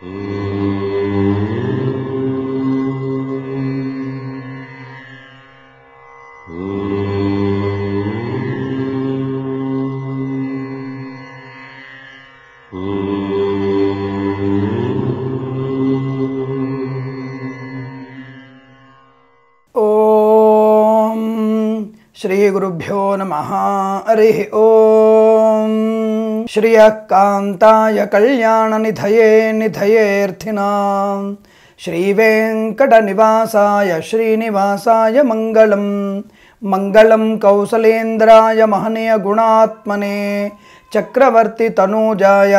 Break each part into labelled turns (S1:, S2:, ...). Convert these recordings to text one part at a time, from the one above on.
S1: श्री गुरुभ्यो नमः। हरिः ओम। श्रियकान्ताय कल्याणनिधये निधयेऽर्थिनां श्रीवेङ्कटनिवासाय श्रीनिवासाय मंगलम मंगलम कौसलेन्द्राय महनीय गुणात्मने चक्रवर्ती तनूजाय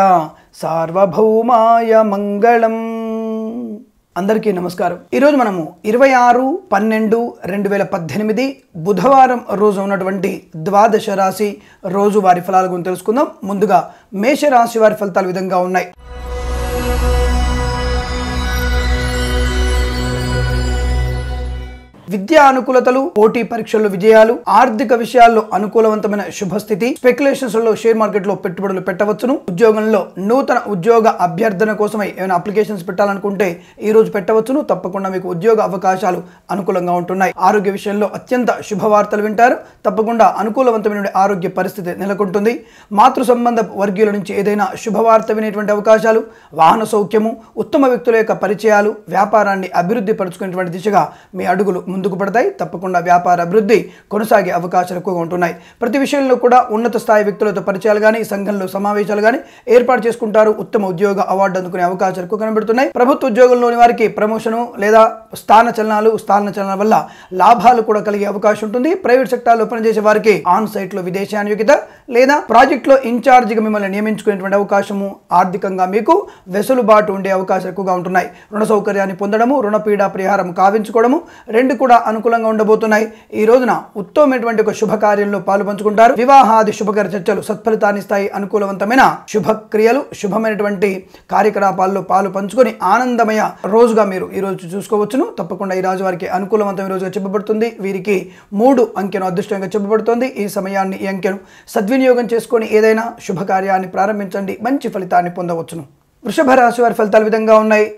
S1: सार्वभौमाय मंगलम। అందరికీ నమస్కారం। ఈ రోజు మనము 26/12/2018 బుధవారం రోజు ఉన్నటువంటి ద్వాదశ రాశి రోజువారీ ఫలాల గురించి తెలుసుకుందాం। ముందుగా మేష రాశి వారి ఫలితాలు విధంగా ఉన్నాయి। విద్యా అనుకూలతలు, పోటీ పరీక్షల్లో విజయాలు, ఆర్థిక విషయాల్లో అనుకూలవంతమైన శుభస్థితి, స్పెక్యులేషన్స్ లో షేర్ మార్కెట్ లో పెట్టుబడులు పెట్టవచ్చును। ఉద్యోగంలో నూతన ఉద్యోగ అభ్యర్థన కోసమై ఏమైనా అప్లికేషన్స్ పెట్టాలనుకుంటే ఈ రోజు పెట్టవచ్చును। తప్పకుండా మీకు ఉద్యోగ అవకాశాలు అనుకూలంగా ఉంటున్నాయి। ఆరోగ్య విషయంలో అత్యంత శుభవార్తలు వింటారు। తప్పకుండా అనుకూలవంతమైన ఆరోగ్య పరిస్థితి నెలకొంటుంది। మాతృ సంబంధ వర్గీయుల నుంచి ఏదైనా శుభవార్త వినేటువంటి అవకాశాలు, వాహన సౌఖ్యము, ఉత్తమ వ్యక్తుల యొక్క పరిచయాలు, వ్యాపారాన్ని అభివృద్ధి పరుచుకునేటువంటి దిశగా మీ అడుగులు ముందుకు పడతాయి। తప్పకుండా వ్యాపార అభివృద్ధి కొనసాగే అవకాశాలు ఎక్కువగా ఉంటున్నాయి। ప్రతి విషయంలో కూడా ఉన్నత స్థాయి వ్యక్తులతో పరిచయాలు కానీ, సంఘంలో సమావేశాలు కానీ ఏర్పాటు చేసుకుంటారు। ఉత్తమ ఉద్యోగ అవార్డు అందుకునే అవకాశాలు ఎక్కువ కనబడుతున్నాయి। ప్రభుత్వ ఉద్యోగంలోని వారికి ప్రమోషను లేదా స్థాన చలనాల వల్ల లాభాలు కూడా కలిగే అవకాశం ఉంటుంది। ప్రైవేట్ సెక్టార్లో పనిచేసే వారికి ఆన్ సైట్ లో విదేశాన్యోగ్యత లేదా ప్రాజెక్టులో ఇన్ఛార్జిగా మిమ్మల్ని నియమించుకునేటువంటి అవకాశము, ఆర్థికంగా మీకు వెసులుబాటు ఉండే అవకాశాలు ఎక్కువగా ఉంటున్నాయి। రుణ సౌకర్యాన్ని పొందడము, రుణపీడ పరిహారం కావించుకోవడము రెండు కూడా అనుకూలంగా ఉండబోతున్నాయి। ఈ రోజున ఉత్తమమైనటువంటి ఒక శుభకార్యంలో పాలు పంచుకుంటారు। వివాహాది శుభకర చర్చలు సత్ఫలితాన్ని ఇస్తాయి। అనుకూలవంతమైన శుభక్రియలు, శుభమైనటువంటి కార్యకలాపాల్లో పాలు పంచుకొని ఆనందమయ రోజుగా మీరు ఈ రోజు చూసుకోవచ్చును। తప్పకుండా ఈ రాజు వారికి అనుకూలవంతమైన రోజుగా చెప్పబడుతుంది। వీరికి 3 అంకెను అదృష్టంగా చెప్పబడుతుంది। ఈ సమయాన్ని, ఈ అంకెను సద్వినియోగం చేసుకొని ఏదైనా శుభకార్యాన్ని ప్రారంభించండి, మంచి ఫలితాన్ని పొందవచ్చును। వృషభ రాశి వారి ఫలితాలు విధంగా ఉన్నాయి।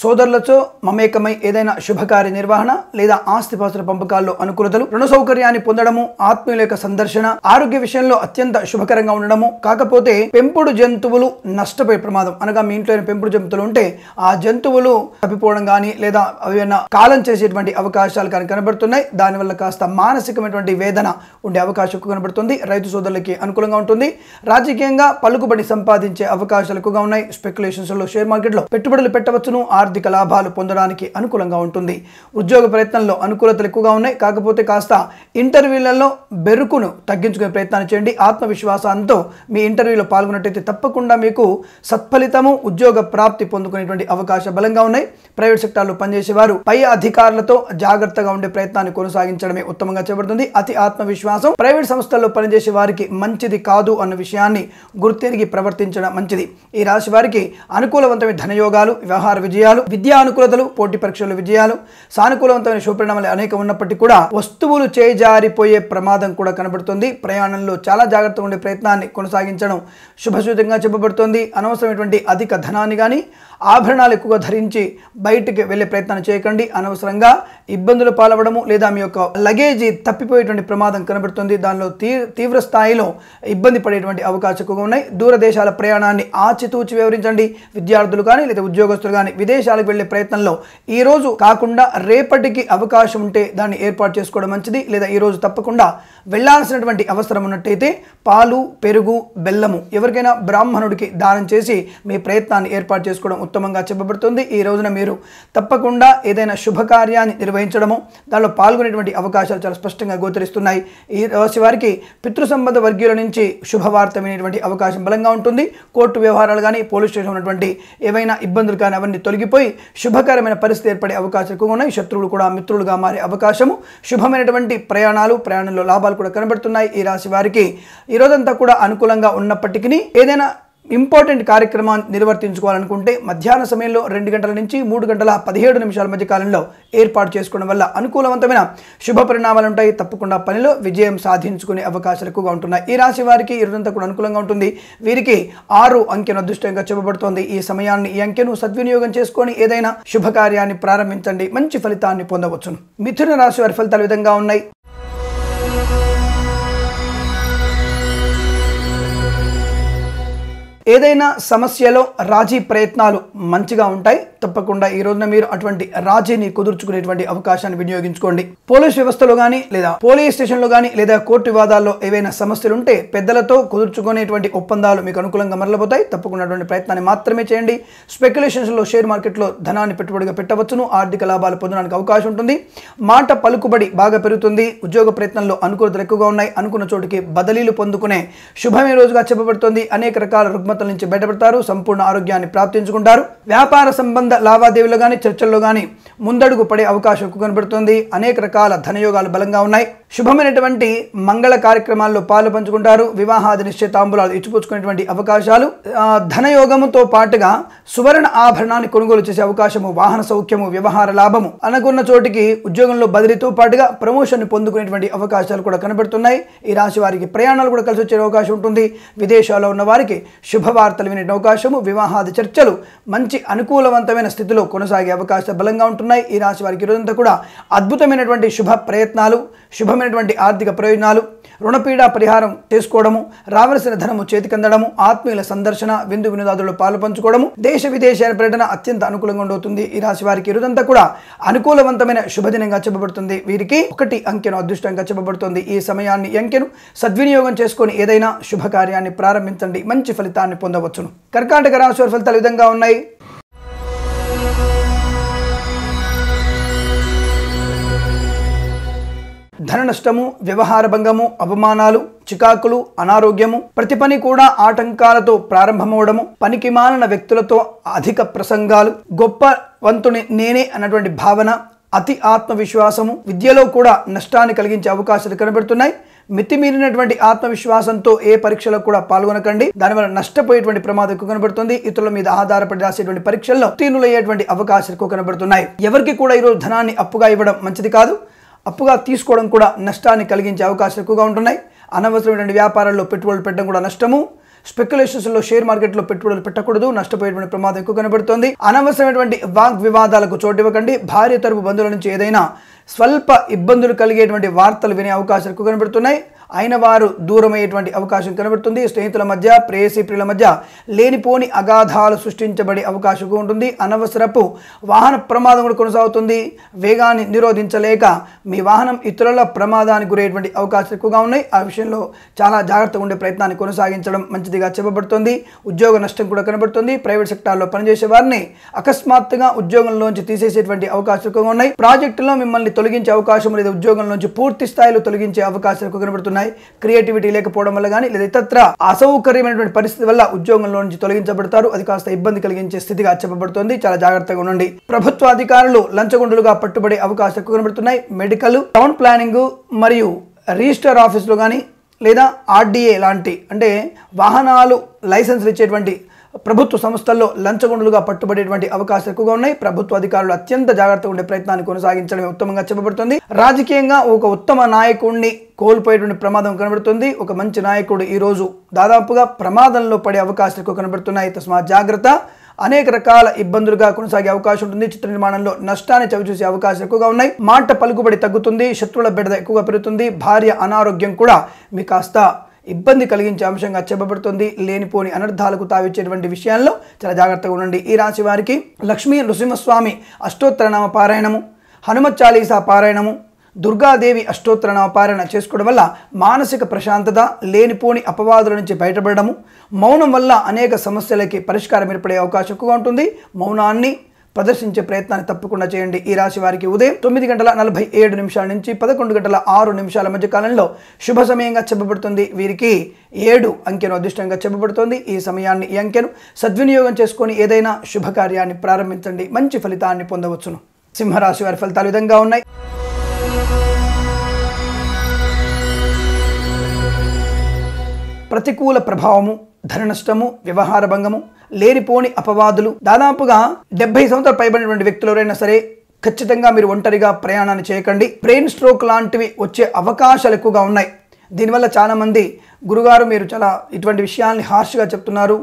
S1: సోదరులతో మమేకమై ఏదైనా శుభకార్య నిర్వహణ లేదా ఆస్తిపాస్తుల పంపకాల్లో అనుకూలతలు, రుణ సౌకర్యాన్ని పొందడము, ఆత్మీయుల యొక్క సందర్శన, ఆరోగ్య విషయంలో అత్యంత శుభకరంగా ఉండడము। కాకపోతే పెంపుడు జంతువులు నష్టపోయే ప్రమాదం, అనగా మీ ఇంట్లో పెంపుడు జంతువులు ఉంటే ఆ జంతువులు తప్పిపోవడం కానీ లేదా ఏమైనా కాలం చేసేటువంటి అవకాశాలు కానీ కనబడుతున్నాయి। దానివల్ల కాస్త మానసికమైనటువంటి వేదన ఉండే అవకాశం ఎక్కువ కనబడుతుంది। రైతు సోదరులకి అనుకూలంగా ఉంటుంది। రాజకీయంగా పలుకుబడి సంపాదించే అవకాశాలు ఎక్కువగా ఉన్నాయి। స్పెక్యులేషన్స్ లో షేర్ మార్కెట్ లో పెట్టుబడులు పెట్టవచ్చును। ఆర్థిక లాభాలు పొందడానికి అనుకూలంగా ఉంటుంది। ఉద్యోగ ప్రయత్నంలో అనుకూలతలు ఎక్కువగా ఉన్నాయి। కాకపోతే కాస్త ఇంటర్వ్యూలలో బెరుకును తగ్గించుకునే ప్రయత్నాన్ని చేయండి। ఆత్మవిశ్వాసంతో మీ ఇంటర్వ్యూలో పాల్గొన్నట్టయితే తప్పకుండా మీకు సత్ఫలితము, ఉద్యోగ ప్రాప్తి పొందుకునేటువంటి అవకాశం బలంగా ఉన్నాయి। ప్రైవేట్ సెక్టార్లో పనిచేసే వారు పై అధికారులతో జాగ్రత్తగా ఉండే ప్రయత్నాన్ని కొనసాగించడమే ఉత్తమంగా చేయబడుతుంది। అతి ఆత్మవిశ్వాసం ప్రైవేట్ సంస్థల్లో పనిచేసే వారికి మంచిది కాదు అన్న విషయాన్ని గుర్తెరిగి ప్రవర్తించడం మంచిది। ఈ రాశి వారికి అనుకూలవంతమైన ధనయోగాలు, వ్యవహార విజయాలు, విద్యా అనుకూలతలు, పోటీ పరీక్షల విజయాలు, సానుకూలవంతమైన శుభపరిణామాలు అనేక ఉన్నప్పటికీ కూడా వస్తువులు చేజారిపోయే ప్రమాదం కూడా కనబడుతుంది। ప్రయాణంలో చాలా జాగ్రత్తగా ఉండే ప్రయత్నాన్ని కొనసాగించడం శుభసూచకంగా చెప్పబడుతుంది। అనవసరమైనటువంటి అధిక ధనాన్ని కానీ, ఆభరణాలు ఎక్కువగా ధరించి బయటికి వెళ్ళే ప్రయత్నాన్ని చేయకండి। అనవసరంగా ఇబ్బందులు పాలవడము లేదా మీ యొక్క లగేజీ తప్పిపోయేటువంటి ప్రమాదం కనబడుతుంది। దానిలో తీవ్ర స్థాయిలో ఇబ్బంది పడేటువంటి అవకాశం ఎక్కువగా ఉన్నాయి। దూరదేశాల ప్రయాణాన్ని ఆచితూచి వివరించండి। విద్యార్థులు కానీ లేదా ఉద్యోగస్తులు కానీ విదేశాలకు వెళ్లే ప్రయత్నంలో ఈ రోజు కాకుండా రేపటికి అవకాశం ఉంటే దాన్ని ఏర్పాటు చేసుకోవడం మంచిది। లేదా ఈ రోజు తప్పకుండా వెళ్లాల్సినటువంటి అవసరం ఉన్నట్టయితే పాలు, పెరుగు, బెల్లము ఎవరికైనా బ్రాహ్మణుడికి దానం చేసి మీ ప్రయత్నాన్ని ఏర్పాటు చేసుకోవడం ఉత్తమంగా చెప్పబడుతుంది। ఈ రోజున మీరు తప్పకుండా ఏదైనా శుభకార్యాన్ని నిర్వహించడము, దానిలో పాల్గొనేటువంటి అవకాశాలు చాలా స్పష్టంగా గోచరిస్తున్నాయి। ఈ రాశి వారికి పితృ సంబంధ వర్గీయుల నుంచి శుభవార్త వినేటువంటి అవకాశం బలంగా ఉంటుంది। కోర్టు వ్యవహారాలు కానీ, పోలీస్ స్టేషన్ ఉన్నటువంటి ఏవైనా ఇబ్బందులు కానీ అవన్నీ తొలగిపోయి శుభకరమైన పరిస్థితి ఏర్పడే అవకాశాలు ఎక్కువగా ఉన్నాయి। శత్రువులు కూడా మిత్రులుగా మారే అవకాశము, శుభమైనటువంటి ప్రయాణంలో లాభాలు కూడా కనబడుతున్నాయి। ఈ రాశి వారికి ఈ రోజంతా కూడా అనుకూలంగా ఉన్నప్పటికీ ఏదైనా ఇంపార్టెంట్ కార్యక్రమాన్ని నిర్వర్తించుకోవాలనుకుంటే మధ్యాహ్న సమయంలో 2 గంటల నుంచి 3 గంటల 17 నిమిషాల మధ్య కాలంలో ఏర్పాటు చేసుకోవడం వల్ల అనుకూలవంతమైన శుభ పరిణామాలు ఉంటాయి. తప్పకుండా పనిలో విజయం సాధించుకునే అవకాశాలు ఎక్కువగా ఉంటున్నాయి. ఈ రాశి వారికి ఈ రోజంతా కూడా అనుకూలంగా ఉంటుంది. వీరికి 6 అంకెను అదృష్టంగా చెప్పబడుతోంది. ఈ సమయాన్ని ఈ అంకెను సద్వినియోగం చేసుకొని ఏదైనా శుభకార్యాన్ని ప్రారంభించండి, మంచి ఫలితాన్ని పొందవచ్చును. మిథున రాశి వారి ఫలితాలు విధంగా ఉన్నాయి. ఏదైనా సమస్యలో రాజీ ప్రయత్నాలు మంచిగా ఉంటాయి. తప్పకుండా ఈ రోజున మీరు అటువంటి రాజీని కుదుర్చుకునేటువంటి అవకాశాన్ని వినియోగించుకోండి. పోలీస్ వ్యవస్థలో కానీ లేదా పోలీస్ స్టేషన్లో కానీ లేదా కోర్టు వివాదాల్లో ఏవైనా సమస్యలు ఉంటే పెద్దలతో కుదుర్చుకునేటువంటి ఒప్పందాలు మీకు అనుకూలంగా మరలబోతాయి. తప్పకుండా అటువంటి ప్రయత్నాన్ని మాత్రమే చేయండి. స్పెక్యులేషన్స్లో షేర్ మార్కెట్లో ధనాన్ని పెట్టుబడిగా పెట్టవచ్చును. ఆర్థిక లాభాలు పొందడానికి అవకాశం ఉంటుంది. మాట పలుకుబడి బాగా పెరుగుతుంది. ఉద్యోగ ప్రయత్నంలో అనుకూలతలు ఎక్కువగా ఉన్నాయి. అనుకున్న చోటికి బదిలీలు పొందుకునే శుభమే రోజుగా చెప్పబడుతుంది. అనేక రకాల రుగ్మతల నుంచి బయటపడతారు. సంపూర్ణ ఆరోగ్యాన్ని ప్రాప్తించుకుంటారు. వ్యాపార సంబంధ లావాదేవీలు కానీ చర్చల్లో కానీ ముందడుగు పడే అవకాశం ఎక్కువ కనబడుతుంది. అనేక రకాల ధనయోగాలు బలంగా ఉన్నాయి. శుభమైనటువంటి మంగళ కార్యక్రమాల్లో పాలు పంచుకుంటారు. వివాహాది నిశ్చయితాంబులాలు ఇచ్చిపుచ్చుకునేటువంటి అవకాశాలు, ధనయోగముతో పాటుగా సువర్ణ ఆభరణాన్ని కొనుగోలు చేసే అవకాశము, వాహన సౌఖ్యము, వ్యవహార లాభము, అనుకున్న చోటికి ఉద్యోగంలో బదిలీతో పాటుగా ప్రమోషన్ పొందుకునేటువంటి అవకాశాలు కూడా కనబడుతున్నాయి. ఈ రాశి వారికి ప్రయాణాలు కూడా కలిసి వచ్చే అవకాశం ఉంటుంది. విదేశాల్లో ఉన్న వారికి శుభవార్తలు వినే అవకాశము, వివాహాది చర్చలు మంచి అనుకూలవంతమైన స్థితిలో కొనసాగే అవకాశాలు బలంగా ఉంటున్నాయి. ఈ రాశి వారికి ఈరోజంతా కూడా అద్భుతమైనటువంటి శుభ ప్రయత్నాలు, శుభమైనటువంటి ఆర్థిక ప్రయోజనాలు, రుణపీడ పరిహారం చేసుకోవడము, రావలసిన ధనము చేతికందడము, ఆత్మీయుల సందర్శన, విందు వినోదాదుల్లో పాలు పంచుకోవడము, దేశ విదేశాల పర్యటన అత్యంత అనుకూలంగా ఉండవుతుంది. ఈ రాశి వారికి ఈరోజంతా కూడా అనుకూలవంతమైన శుభదినంగా చెప్పబడుతుంది. వీరికి 1 అంకెను అదృష్టంగా చెప్పబడుతుంది. ఈ సమయాన్ని ఈ అంకెను సద్వినియోగం చేసుకొని ఏదైనా శుభకార్యాన్ని ప్రారంభించండి, మంచి ఫలితాన్ని పొందవచ్చును. కర్కాటక రాశి వారి ఫలితాలు విధంగా ఉన్నాయి. ధన నష్టము, వ్యవహార భంగము, అవమానాలు, చికాకులు, అనారోగ్యము, ప్రతి పని కూడా ఆటంకాలతో ప్రారంభమవడము, పనికి మాలిన వ్యక్తులతో అధిక ప్రసంగాలు, గొప్ప వంతుని నేనే అన్నటువంటి భావన, అతి ఆత్మవిశ్వాసము, విద్యలో కూడా నష్టాన్ని కలిగించే అవకాశాలు కనబడుతున్నాయి. మితిమీరినటువంటి ఆత్మవిశ్వాసంతో ఏ పరీక్షలో కూడా పాల్గొనకండి. దానివల్ల నష్టపోయేటువంటి ప్రమాదం ఎక్కువ కనబడుతుంది. ఇతరుల మీద ఆధారపడి రాసేటువంటి పరీక్షల్లో ఉత్తీర్ణులయ్యేటువంటి అవకాశాలు ఎక్కువ కనబడుతున్నాయి. ఎవరికి కూడా ఈరోజు ధనాన్ని అప్పుగా ఇవ్వడం మంచిది కాదు. అప్పుగా తీసుకోవడం కూడా నష్టాన్ని కలిగించే అవకాశాలు ఎక్కువగా ఉంటున్నాయి. అనవసరమైనటువంటి వ్యాపారాల్లో పెట్టుబడులు పెట్టడం కూడా నష్టము. స్పెక్యులేషన్స్లో షేర్ మార్కెట్లో పెట్టుబడులు పెట్టకూడదు, నష్టపోయేటువంటి ప్రమాదం ఎక్కువ కనబడుతోంది. అనవసరమైనటువంటి వాగ్వివాదాలకు చోటు ఇవ్వకండి. భార్య తరపు బంధువుల నుంచి ఏదైనా స్వల్ప ఇబ్బందులు కలిగేటువంటి వార్తలు వినే అవకాశాలు ఎక్కువ కనబడుతున్నాయి. అయిన వారు దూరమయ్యేటువంటి అవకాశం కనబడుతుంది. స్నేహితుల మధ్య, ప్రేయసీ ప్రియుల మధ్య లేనిపోని అగాధాలు సృష్టించబడే అవకాశం ఉంటుంది. అనవసరపు వాహన ప్రమాదం కూడా కొనసాగుతుంది. వేగాన్ని నిరోధించలేక మీ వాహనం ఇతరుల ప్రమాదానికి గురయ్యేటువంటి అవకాశాలు ఎక్కువగా ఉన్నాయి. ఆ విషయంలో చాలా జాగ్రత్తగా ఉండే ప్రయత్నాన్ని కొనసాగించడం మంచిదిగా చెప్పబడుతుంది. ఉద్యోగ నష్టం కూడా కనబడుతుంది. ప్రైవేట్ సెక్టార్లో పనిచేసే వారిని అకస్మాత్తుగా ఉద్యోగంలోంచి తీసేసేటువంటి అవకాశాలు ఎక్కువగా ఉన్నాయి. ప్రాజెక్టులో మిమ్మల్ని తొలగించే అవకాశం లేదా ఉద్యోగంలోంచి పూర్తి స్థాయిలో తొలగించే అవకాశాలు ఎక్కువ కనబడుతున్నాయి. క్రియేటివిటీ లేకపోవడం వల్ల కానీ లేదా ఇతర అసౌకర్యమైనటువంటి పరిస్థితి వల్ల ఉద్యోగంలో నుంచి తొలగించబడతారు. అది కాస్త ఇబ్బంది కలిగించే స్థితిగా చెప్పబడుతోంది. చాలా జాగ్రత్తగా ఉండండి. ప్రభుత్వ అధికారులు లంచగొండులుగా పట్టుబడే అవకాశాలు ఎక్కువ కనబడుతున్నాయి. మెడికల్, టౌన్ ప్లానింగ్ మరియు రిజిస్టర్ ఆఫీసులో కానీ లేదా ఆర్డీఏ లాంటి అంటే వాహనాలు లైసెన్సులు ఇచ్చేటువంటి ప్రభుత్వ సంస్థల్లో లంచగొండులుగా పట్టుబడేటువంటి అవకాశాలు ఎక్కువగా ఉన్నాయి. ప్రభుత్వ అధికారులు అత్యంత జాగ్రత్తగా ఉండే ప్రయత్నాన్ని కొనసాగించడం ఉత్తమంగా చెప్పబడుతుంది. రాజకీయంగా ఒక ఉత్తమ నాయకుడిని కోల్పోయేటువంటి ప్రమాదం కనబడుతుంది. ఒక మంచి నాయకుడు ఈ రోజు దాదాపుగా ప్రమాదంలో పడే అవకాశాలు ఎక్కువ కనబడుతున్నాయి. తస్మాత్ జాగ్రత్త. అనేక రకాల ఇబ్బందులుగా కొనసాగే అవకాశం ఉంటుంది. చిత్ర నిర్మాణంలో నష్టాన్ని చవిచూసే అవకాశాలు ఎక్కువగా ఉన్నాయి. మాట పలుకుబడి తగ్గుతుంది. శత్రువుల బెడద ఎక్కువగా పెరుగుతుంది. భార్య అనారోగ్యం కూడా మీ కాస్త ఇబ్బంది కలిగించే అంశంగా చెప్పబడుతుంది. లేనిపోని అనర్థాలకు తావిచ్చేటువంటి విషయాల్లో చాలా జాగ్రత్తగా ఉండండి. ఈ రాశి వారికి లక్ష్మీ నృసింహస్వామి అష్టోత్తరనామ పారాయణము, హనుమత్ చాలీసా పారాయణము, దుర్గాదేవి అష్టోత్తరనామ పారాయణ చేసుకోవడం వల్ల మానసిక ప్రశాంతత, లేనిపోని అపవాదుల నుంచి బయటపడము, మౌనం వల్ల అనేక సమస్యలకి పరిష్కారం ఏర్పడే అవకాశం ఎక్కువగా ఉంటుంది. మౌనాన్ని ప్రదర్శించే ప్రయత్నాన్ని తప్పకుండా చేయండి. ఈ రాశి వారికి ఉదయం 9:47 నుంచి 11:06 మధ్య కాలంలో శుభ సమయంగా చెప్పబడుతుంది. వీరికి 7 అంకెను అదృష్టంగా చెప్పబడుతుంది. ఈ సమయాన్ని ఈ అంకెను సద్వినియోగం చేసుకొని ఏదైనా శుభకార్యాన్ని ప్రారంభించండి, మంచి ఫలితాన్ని పొందవచ్చును. సింహరాశి వారి ఫలితాలు విధంగా ఉన్నాయి. ప్రతికూల ప్రభావము, ధన నష్టము, వ్యవహార భంగము, లేనిపోని అపవాదులు. దాదాపుగా 70 సంవత్సరాలు పైబడినటువంటి వ్యక్తులు ఎవరైనా సరే ఖచ్చితంగా మీరు ఒంటరిగా ప్రయాణాన్ని చేయకండి. బ్రెయిన్ స్ట్రోక్ లాంటివి వచ్చే అవకాశాలు ఎక్కువగా ఉన్నాయి. దీనివల్ల చాలామంది గురుగారు మీరు చాలా ఇటువంటి విషయాల్ని హార్ష్గా చెప్తున్నారు,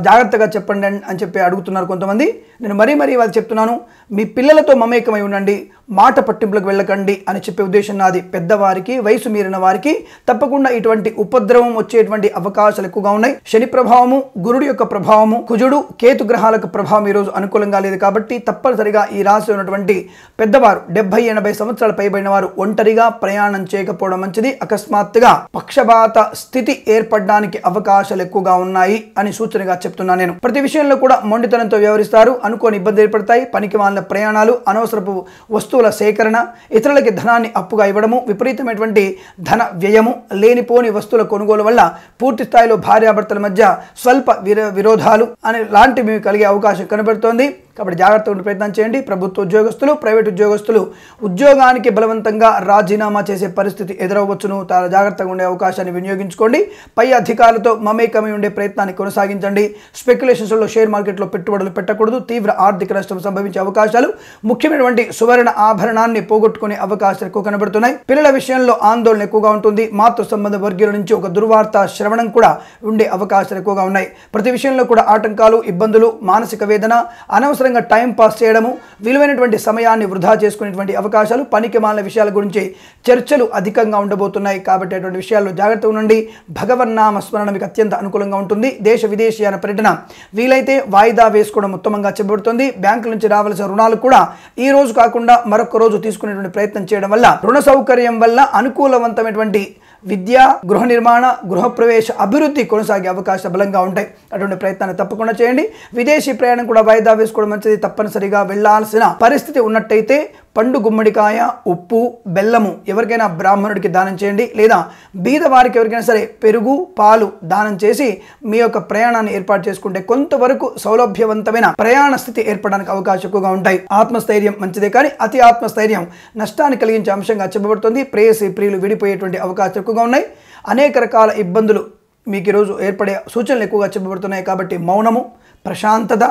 S1: జాగ్రత్తగా చెప్పండి అని చెప్పి అడుగుతున్నారు కొంతమంది. నేను మరీ వాళ్ళు చెప్తున్నాను, మీ పిల్లలతో మమేకమై ఉండండి, మాట పట్టింపులకు వెళ్ళకండి అని చెప్పే ఉద్దేశం నాది. పెద్దవారికి, వయసు మీరిన వారికి తప్పకుండా ఇటువంటి ఉపద్రవం వచ్చేటువంటి అవకాశాలు ఎక్కువగా ఉన్నాయి. శని ప్రభావము, గురుడు యొక్క ప్రభావము, కుజుడు, కేతు గ్రహాలకు ప్రభావం ఈరోజు అనుకూలంగా లేదు. కాబట్టి తప్పనిసరిగా ఈ రాశి ఉన్నటువంటి పెద్దవారు 70-80 సంవత్సరాలు పైబడిన వారు ఒంటరిగా ప్రయాణం చేయకపోవడం మంచిది. అకస్మాత్తుగా పక్షపాత స్థితి ఏర్పడడానికి అవకాశాలు ఎక్కువగా ఉన్నాయి అని సూచనగా చెప్తున్నాను నేను. ప్రతి విషయంలో కూడా మొండితనంతో వ్యవహరిస్తారు, అనుకోని ఇబ్బంది ఏర్పడతాయి. పనికి వాళ్ళ ప్రయాణాలు, అనవసరపు వస్తువుల సేకరణ, ఇతరులకి ధనాన్ని అప్పుగా ఇవ్వడము, విపరీతమైనటువంటి ధన వ్యయము, లేనిపోని వస్తువుల కొనుగోలు వల్ల పూర్తి స్థాయిలో భార్యాభర్తల మధ్య స్వల్ప విరోధాలు అనే లాంటివి కలిగే అవకాశం కనబడుతోంది. కాబట్టి జాగ్రత్తగా ఉండే ప్రయత్నం చేయండి. ప్రభుత్వ ఉద్యోగస్తులు, ప్రైవేట్ ఉద్యోగస్తులు ఉద్యోగానికి బలవంతంగా రాజీనామా చేసే పరిస్థితి ఎదురవ్వచ్చును. చాలా జాగ్రత్తగా ఉండే అవకాశాన్ని వినియోగించుకోండి. పై అధికారులతో మమేకమై ఉండే ప్రయత్నాన్ని కొనసాగించండి. స్పెక్యులేషన్స్లో షేర్ మార్కెట్లో పెట్టుబడులు పెట్టకూడదు. తీవ్ర ఆర్థిక నష్టం సంభవించే అవకాశాలు, ముఖ్యమైనటువంటి సువర్ణ ఆభరణాన్ని పోగొట్టుకునే అవకాశాలు ఎక్కువ కనబడుతున్నాయి. పిల్లల విషయంలో ఆందోళన ఎక్కువగా ఉంటుంది. మాతృ సంబంధ వర్గీయుల నుంచి ఒక దుర్వార్త శ్రవణం కూడా ఉండే అవకాశాలు ఎక్కువగా ఉన్నాయి. ప్రతి విషయంలో కూడా ఆటంకాలు, ఇబ్బందులు, మానసిక వేదన, అనవసరంగా టైం పాస్ చేయడము, విలువైనటువంటి సమయాన్ని వృధా చేసుకునేటువంటి అవకాశాలు, పనికి మాలిన విషయాల గురించి చర్చలు అధికంగా ఉండబోతున్నాయి. కాబట్టి అటువంటి విషయాల్లో జాగ్రత్తగా ఉండండి. భగవన్నామ స్మరణ మీకు అత్యంత అనుకూలంగా ఉంటుంది. దేశ విదేశీయాన పర్యటన వీలైతే వాయిదా వేసుకోవడం ఉత్తమంగా చెప్పబడుతుంది. బ్యాంకుల నుంచి రావాల్సిన రుణాలు కూడా ఈ రోజు కాకుండా మరొక రోజు తీసుకునేటువంటి ప్రయత్నం చేయడం వల్ల, రుణ సౌకర్యం వల్ల అనుకూలవంతమైనటువంటి విద్య, గృహ నిర్మాణ, గృహప్రవేశ అభివృద్ధి కొనసాగే అవకాశాలు బలంగా ఉంటాయి. అటువంటి ప్రయత్నాన్ని తప్పకుండా చేయండి. విదేశీ ప్రయాణం కూడా వాయిదా వేసుకోవడం మంచిది. తప్పనిసరిగా వెళ్లాల్సిన పరిస్థితి ఉన్నట్టయితే పండు గుమ్మడికాయ, ఉప్పు, బెల్లము ఎవరికైనా బ్రాహ్మణుడికి దానం చేయండి. లేదా బీద వారికి ఎవరికైనా సరే పెరుగు, పాలు దానం చేసి మీ యొక్క ప్రయాణాన్ని ఏర్పాటు చేసుకుంటే కొంతవరకు సౌలభ్యవంతమైన ప్రయాణ స్థితి ఏర్పడడానికి అవకాశం ఎక్కువగా ఉంటాయి. ఆత్మస్థైర్యం మంచిదే, కానీ అతి ఆత్మస్థైర్యం నష్టాన్ని కలిగించే అంశంగా చెప్పబడుతుంది. ప్రేయసి ప్రియులు విడిపోయేటువంటి అవకాశాలు ఎక్కువగా ఉన్నాయి. అనేక రకాల ఇబ్బందులు మీకు ఈరోజు ఏర్పడే సూచనలు ఎక్కువగా చెప్పబడుతున్నాయి. కాబట్టి మౌనము, ప్రశాంతత,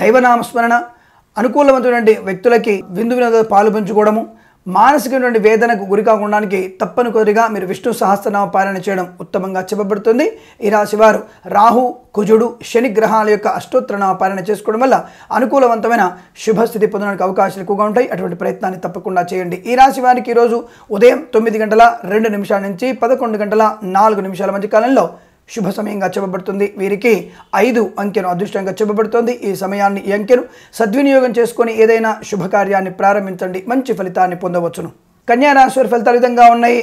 S1: దైవనామస్మరణ, అనుకూలమైనటువంటి వ్యక్తులకి విందు వినోద పాలు పంచుకోవడము, మానసికమైనటువంటి వేదనకు గురి కాకుండానికి తప్పనిసరిగా మీరు విష్ణు సహస్రనామ పారాయణ చేయడం ఉత్తమంగా చెప్పబడుతుంది. ఈ రాశి వారు రాహు, కుజుడు, శని గ్రహాల యొక్క అష్టోత్తరనామ పారాయణ చేసుకోవడం వల్ల అనుకూలవంతమైన శుభస్థితి పొందడానికి అవకాశాలు ఎక్కువగా ఉంటాయి. అటువంటి ప్రయత్నాన్ని తప్పకుండా చేయండి. ఈ రాశి వారికి ఈరోజు ఉదయం 9:02 నుంచి 11:04 మధ్య కాలంలో శుభ సమయంగా చెప్పబడుతుంది. వీరికి 5 అంకెను అదృష్టంగా చెప్పబడుతుంది. ఈ సమయాన్ని, ఈ అంకెను సద్వినియోగం చేసుకొని ఏదైనా శుభకార్యాన్ని ప్రారంభించండి, మంచి ఫలితాన్ని పొందవచ్చును. కన్యా రాశి వారి ఫలితాలు విధంగా ఉన్నాయి.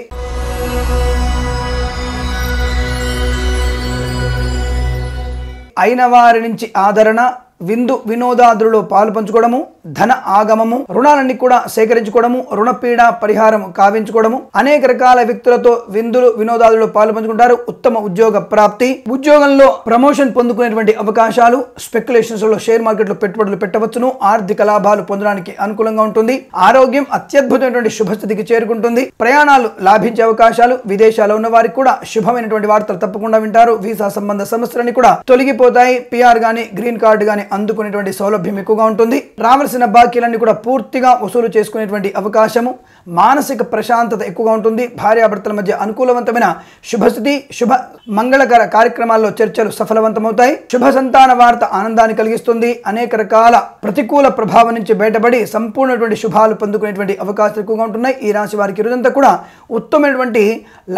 S1: అయిన వారి నుంచి ఆదరణ, విందు వినోదాదులలో పాలు పంచుకోవడము, ధన ఆగమము, రుణాలన్నీ కూడా సేకరించుకోవడము, రుణపీడ పరిహారం కావించుకోవడము, అనేక రకాల వ్యక్తులతో విందులు వినోదాదులలో పాలు పంచుకుంటారు. ఉత్తమ ఉద్యోగ ప్రాప్తి, ఉద్యోగంలో ప్రమోషన్ పొందుకునేటువంటి అవకాశాలు, స్పెక్యులేషన్స్ లో షేర్ మార్కెట్ లో పెట్టుబడులు పెట్టవచ్చును. ఆర్థిక లాభాలు పొందడానికి అనుకూలంగా ఉంటుంది. ఆరోగ్యం అత్యద్భుతమైనటువంటి శుభస్థితికి చేరుకుంటుంది. ప్రయాణాలు లాభించే అవకాశాలు, విదేశాల్లో ఉన్న వారికి కూడా శుభమైనటువంటి వార్తలు తప్పకుండా వింటారు. వీసా సంబంధ సమస్యలన్నీ కూడా తొలగిపోతాయి. పిఆర్ గానీ, గ్రీన్ కార్డు గానీ అందుకునేటువంటి సౌలభ్యం ఎక్కువగా ఉంటుంది. రావాల్సిన బాకీలన్నీ కూడా పూర్తిగా వసూలు చేసుకునేటువంటి అవకాశము, మానసిక ప్రశాంతత ఎక్కువగా ఉంటుంది. భార్యాభర్తల మధ్య అనుకూలవంతమైన శుభస్థితి, శుభ మంగళకర కార్యక్రమాల్లో చర్చలు సఫలవంతమవుతాయి. శుభ సంతాన వార్త ఆనందాన్ని కలిగిస్తుంది. అనేక రకాల ప్రతికూల ప్రభావం నుంచి బయటపడి సంపూర్ణటువంటి శుభాలు పొందుకునేటువంటి అవకాశాలు ఎక్కువగా ఉంటున్నాయి. ఈ రాశి వారికి రోజంతా కూడా ఉత్తమమైనటువంటి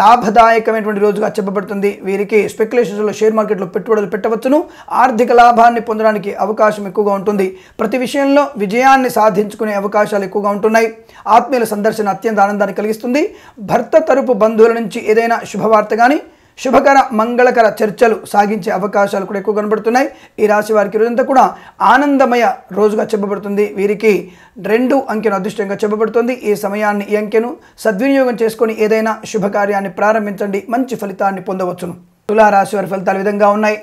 S1: లాభదాయకమైనటువంటి రోజుగా చెప్పబడుతుంది. వీరికి స్పెక్యులేషన్స్ లో షేర్ మార్కెట్ లో పెట్టుబడులు పెట్టవచ్చును. ఆర్థిక లాభాన్ని పొందడానికి అవకాశం ఎక్కువగా ఉంటుంది. ప్రతి విషయంలో విజయాన్ని సాధించుకునే అవకాశాలు ఎక్కువగా ఉంటున్నాయి. ఆత్మీయుల సందర్శన అత్యంత ఆనందాన్ని కలిగిస్తుంది. భర్త తరపు బంధువుల నుంచి ఏదైనా శుభవార్త కానీ, శుభకర మంగళకర చర్చలు సాగించే అవకాశాలు కూడా ఎక్కువ కనబడుతున్నాయి. ఈ రాశి వారికి రోజంతా కూడా ఆనందమయ రోజుగా చెప్పబడుతుంది. వీరికి 2 అంకెను అదృష్టంగా చెప్పబడుతుంది. ఈ సమయాన్ని, ఈ అంకెను సద్వినియోగం చేసుకొని ఏదైనా శుభకార్యాన్ని ప్రారంభించండి, మంచి ఫలితాన్ని పొందవచ్చును. తులా రాశి వారి ఫలితాలు విధంగా ఉన్నాయి.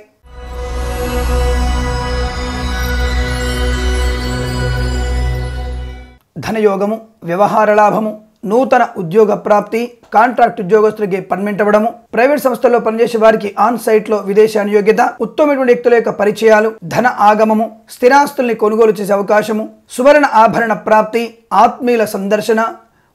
S1: ధనయోగము, వ్యవహార లాభము, నూతన ఉద్యోగ ప్రాప్తి, కాంట్రాక్ట్ ఉద్యోగస్తులకి పర్మనెంట్ అవ్వడము, ప్రైవేట్ సంస్థల్లో పనిచేసే వారికి ఆన్ సైట్ లో విదేశీ అనుయోగ్యత, ఉత్తమమైన వ్యక్తుల యొక్క పరిచయాలు, ధన ఆగమము, స్థిరాస్తుల్ని కొనుగోలు చేసే అవకాశము, సువర్ణ ఆభరణ ప్రాప్తి, ఆత్మీయుల సందర్శన,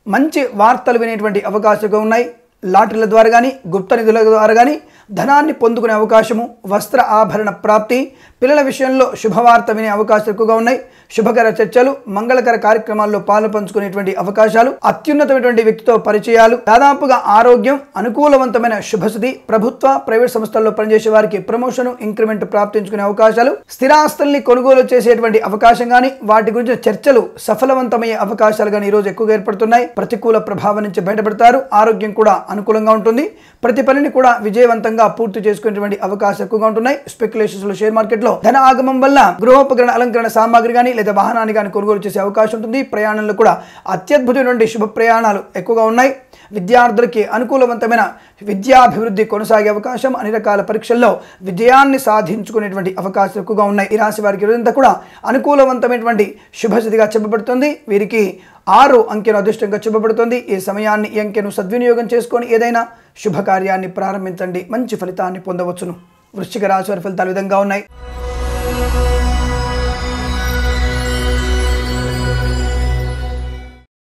S1: మంచి వార్తలు వినేటువంటి అవకాశాలు ఉన్నాయి. లాటరీల ద్వారా కానీ, గుప్త నిధుల ద్వారా కానీ ధనాన్ని పొందుకునే అవకాశము, వస్త్ర ఆభరణ ప్రాప్తి, పిల్లల విషయంలో శుభవార్త వినే అవకాశాలు ఎక్కువగా ఉన్నాయి. శుభకర చర్చలు, మంగళకర కార్యక్రమాల్లో పాలు పంచుకునేటువంటి అవకాశాలు, అత్యున్నతమైనటువంటి వ్యక్తితో పరిచయాలు, దాదాపుగా ఆరోగ్యం, అనుకూలవంతమైన శుభస్థితి, ప్రభుత్వ ప్రైవేట్ సంస్థల్లో పనిచేసే వారికి ప్రమోషన్, ఇంక్రిమెంట్ ప్రాప్తించుకునే అవకాశాలు, స్థిరాస్తుల్ని కొనుగోలు చేసేటువంటి అవకాశం కానీ, వాటి గురించి చర్చలు సఫలవంతమయ్యే అవకాశాలు కానీ ఈరోజు ఎక్కువగా ఏర్పడుతున్నాయి. ప్రతికూల ప్రభావం నుంచి బయటపడతారు. ఆరోగ్యం కూడా అనుకూలంగా ఉంటుంది. ప్రతి పనిని కూడా విజయవంతంగా పూర్తి చేసుకునేటువంటి అవకాశాలు ఎక్కువగా ఉంటున్నాయి. స్పెక్యులేషన్స్ లో, షేర్ మార్కెట్ లో ధన ఆగమం వల్ల గృహోపకరణ, అలంకరణ సామాగ్రి కానీ లేదా వాహనాన్ని కానీ కొనుగోలు చేసే అవకాశం ఉంటుంది. ప్రయాణంలో కూడా అత్యద్భుతమైనటువంటి శుభ ప్రయాణాలు ఎక్కువగా ఉన్నాయి. విద్యార్థులకి అనుకూలవంతమైన విద్యాభివృద్ధి కొనసాగే అవకాశం, అన్ని రకాల పరీక్షల్లో విజయాన్ని సాధించుకునేటువంటి అవకాశాలు ఎక్కువగా ఉన్నాయి. ఈ రాశి వారికి రోజంతా కూడా అనుకూలవంతమైనటువంటి శుభస్థితిగా చెప్పబడుతుంది. వీరికి 6 అంకెను అదృష్టంగా చెప్పబడుతుంది. ఈ సమయాన్ని, ఈ అంకెను సద్వినియోగం చేసుకొని ఏదైనా శుభకార్యాన్ని ప్రారంభించండి. మంచి ఫలితాన్ని పొందవచ్చును. వృశ్చిక రాశి వారి ఫలితాలు విధంగా ఉన్నాయి.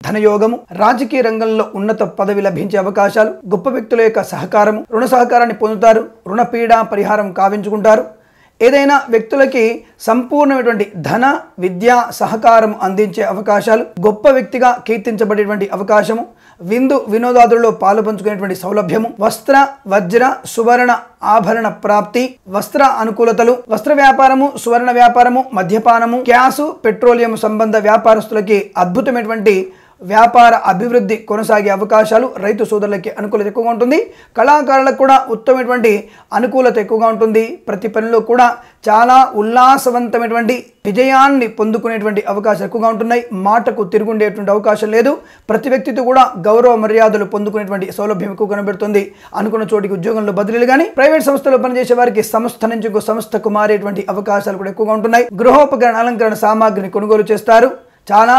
S1: ధనయోగము, రాజకీయ రంగంలో ఉన్నత పదవి లభించే అవకాశాలు, గొప్ప వ్యక్తుల యొక్క సహకారము, రుణ సహకారాన్ని పొందుతారు. రుణపీడ పరిహారం కావించుకుంటారు. ఏదైనా వ్యక్తులకి సంపూర్ణమైనటువంటి ధన, విద్యా సహకారం అందించే అవకాశాలు, గొప్ప వ్యక్తిగా కీర్తించబడేటువంటి అవకాశము, విందు వినోదాదుల్లో పాలు పంచుకునేటువంటి సౌలభ్యము, వస్త్ర, వజ్ర, సువర్ణ ఆభరణ ప్రాప్తి, వస్త్ర అనుకూలతలు, వస్త్ర వ్యాపారము, సువర్ణ వ్యాపారము, మద్యపానము, గ్యాసు, పెట్రోలియం సంబంధ వ్యాపారస్తులకి అద్భుతమైనటువంటి వ్యాపార అభివృద్ధి కొనసాగే అవకాశాలు, రైతు సోదరులకి అనుకూలత ఎక్కువగా ఉంటుంది. కళాకారులకు కూడా ఉత్తమమైనటువంటి అనుకూలత ఎక్కువగా ఉంటుంది. ప్రతి పనిలో కూడా చాలా ఉల్లాసవంతమైనటువంటి విజయాన్ని పొందుకునేటువంటి అవకాశాలు ఎక్కువగా ఉంటున్నాయి. మాటకు తిరుగుండేటువంటి అవకాశం లేదు. ప్రతి వ్యక్తితో కూడా గౌరవ మర్యాదలు పొందుకునేటువంటి సౌలభ్యం ఎక్కువ కనబడుతుంది. అనుకున్న చోటికి ఉద్యోగంలో బదిలీలు కానీ, ప్రైవేట్ సంస్థలో పనిచేసే వారికి సంస్థ నుంచి ఇంకో సంస్థకు మారేటువంటి అవకాశాలు కూడా ఎక్కువగా ఉంటున్నాయి. గృహోపకరణ, అలంకరణ సామాగ్రిని కొనుగోలు చేస్తారు. చాలా